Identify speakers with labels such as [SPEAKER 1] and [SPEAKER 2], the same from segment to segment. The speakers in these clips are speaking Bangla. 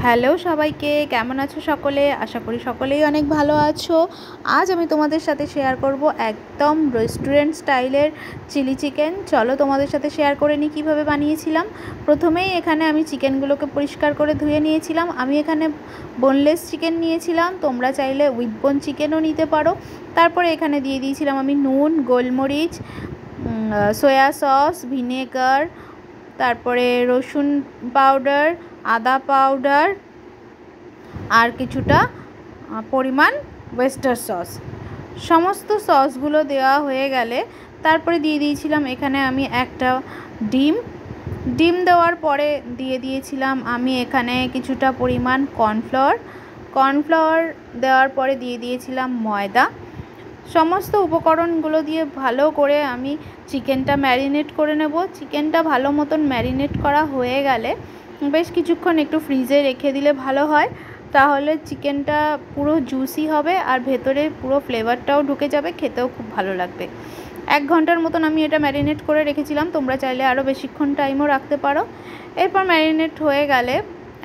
[SPEAKER 1] হ্যালো সবাইকে, কেমন আছো সকলে? আশা করি সকলেই অনেক ভালো আছো। আজ আমি তোমাদের সাথে শেয়ার করব একদম রেস্টুরেন্ট স্টাইলের চিলি চিকেন। চলো তোমাদের সাথে শেয়ার করে নিই কীভাবে বানিয়েছিলাম। প্রথমেই এখানে আমি চিকেনগুলোকে পরিষ্কার করে ধুয়ে নিয়েছিলাম। আমি এখানে বোনলেস চিকেন নিয়েছিলাম, তোমরা চাইলে উইথ বোন চিকেনও নিতে পারো। তারপরে এখানে দিয়ে দিয়েছিলাম আমি নুন, গোলমরিচ, সয়া সস, ভিনেগার, তারপরে রসুন পাউডার, আদা পাউডার আর কিছুটা পরিমাণ ওয়েস্টার সস। সমস্ত সসগুলো দেওয়া হয়ে গেলে তারপরে দিয়ে দিয়েছিলাম এখানে আমি একটা ডিম দেওয়ার পরে দিয়ে দিয়েছিলাম আমি এখানে কিছুটা পরিমাণ কর্নফ্লাওয়ার দেওয়ার পরে দিয়ে দিয়েছিলাম ময়দা। সমস্ত উপকরণগুলো দিয়ে ভালো করে আমি চিকেনটা ম্যারিনেট করে নেব। চিকেনটা ভালো মতন ম্যারিনেট করা হয়ে গেলে বেশ কিছুক্ষণ একটু ফ্রিজে রেখে দিলে ভালো হয়, তাহলে চিকেনটা পুরো জুসি হবে আর ভেতরে পুরো ফ্লেভারটাও ঢুকে যাবে, খেতেও খুব ভালো লাগবে। 1 ঘন্টার মতন আমি এটা ম্যারিনেট করে রেখেছিলাম, তোমরা চাইলে আরও বেশিক্ষণ টাইমও রাখতে পারো। এরপর ম্যারিনেট হয়ে গেলে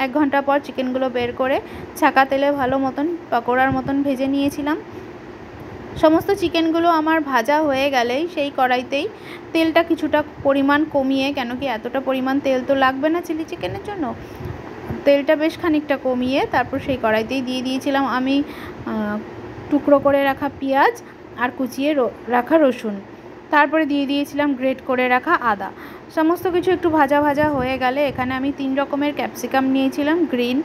[SPEAKER 1] 1 ঘন্টা পর চিকেনগুলো বের করে ছাকা তেলে ভালো মতন পকোড়ার মতন ভেজে নিয়েছিলাম। সমস্ত চিকেনগুলো আমার ভাজা হয়ে গেলেই সেই কড়াইতেই তেলটা কিছুটা পরিমাণ কমিয়ে, কেন কি এতটা পরিমাণ তেল তো লাগবে না চিলি চিকেনের জন্য, তেলটা বেশ খানিকটা কমিয়ে তারপর সেই কড়াইতেই দিয়ে দিয়েছিলাম আমি টুকরো করে রাখা পেঁয়াজ আর কুচিয়ে রাখা রসুন। তারপরে দিয়ে দিয়েছিলাম গ্রেট করে রাখা আদা। সমস্ত কিছু একটু ভাজা ভাজা হয়ে গেলে এখানে আমি 3 রকমের ক্যাপসিকাম নিয়েছিলাম, গ্রিন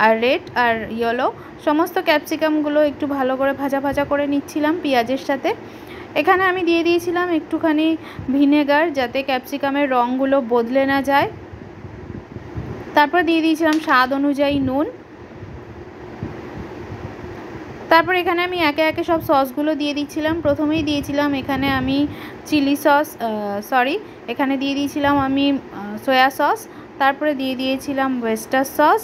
[SPEAKER 1] আর রেড আর ইয়েলো। সমস্ত ক্যাপসিকামগুলো একটু ভালো করে ভাজা করে নিচ্ছিলাম পেঁয়াজের সাথে। এখানে আমি দিয়ে দিয়েছিলাম একটুখানি ভিনেগার, যাতে ক্যাপসিকামের রঙগুলো বদলে না যায়। তারপর দিয়ে দিয়েছিলাম স্বাদ অনুযায়ী নুন। তারপর এখানে আমি একে একে সব সসগুলো দিয়ে দিচ্ছিলাম। প্রথমেই দিয়েছিলাম এখানে আমি এখানে দিয়ে দিয়েছিলাম আমি সয়া সস। তারপরে দিয়ে দিয়েছিলাম ওয়েস্টার সস।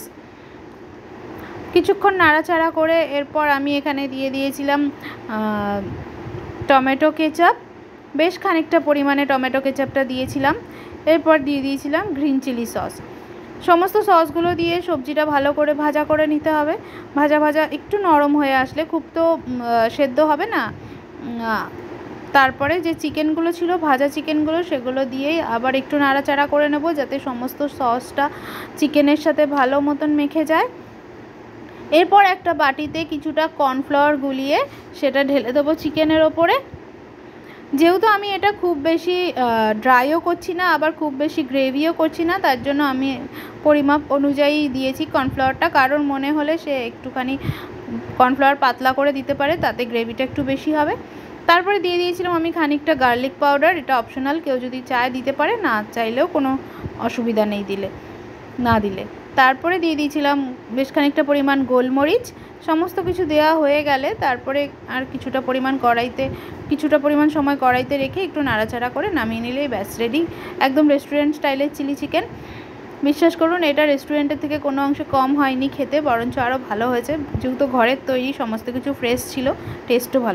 [SPEAKER 1] কিছুক্ষণ নাড়াচাড়া করে এরপর আমি এখানে দিয়ে দিয়েছিলাম টমেটো কেচাপ, বেশ খানিকটা পরিমাণে টমেটো কেচাপটা দিয়েছিলাম। এরপর দিয়ে দিয়েছিলাম গ্রিন চিলি সস। সমস্ত সসগুলো দিয়ে সবজিটা ভালো করে ভাজা করে নিতে হবে। ভাজা একটু নরম হয়ে আসলে, খুব তো সেদ্ধ হবে না, তারপরে যে চিকেনগুলো ছিল ভাজা চিকেনগুলো সেগুলো দিয়েই আবার একটু নাড়াচাড়া করে নেব, যাতে সমস্ত সসটা চিকেনের সাথে ভালো মতন মেখে যায়। এরপর একটা বাটিতে কিছুটা কর্নফ্লাওয়ার গুলিয়ে সেটা ঢেলে দেবো চিকেনের ওপরে। যেহেতু আমি এটা খুব বেশি ড্রাইও করছি না, আবার খুব বেশি গ্রেভিও করছি না, তার জন্য আমি পরিমাপ অনুযায়ী দিয়েছি কর্নফ্লাওয়ারটা। কারোর মনে হলে সে একটুখানি কর্নফ্লাওয়ার পাতলা করে দিতে পারে, তাতে গ্রেভিটা একটু বেশি হবে। তারপরে দিয়ে দিয়েছিলাম আমি খানিকটা গার্লিক পাউডার, এটা অপশনাল, কেউ যদি চায় দিতে পারে, না চাইলেও কোনো অসুবিধা নেই না দিলে। তারপরে দিয়ে দিয়েছিলাম বেশ খানিকটা পরিমাণ গোলমরিচ। সমস্ত কিছু দেওয়া হয়ে গেলে তারপরে আর কিছুটা পরিমাণ সময় কড়াইতে রেখে একটু নাড়াচাড়া করে নামিয়ে নিলেই ব্যাস রেডি, একদম রেস্টুরেন্ট স্টাইলের চিলি চিকেন। বিশ্বাস করুন, এটা রেস্টুরেন্টের থেকে কোনো অংশে কম হয়নি খেতে, বরঞ্চ আরও ভালো হয়েছে, যেহেতু ঘরের তৈরি, সমস্ত কিছু ফ্রেশ ছিল, টেস্টও ভালো।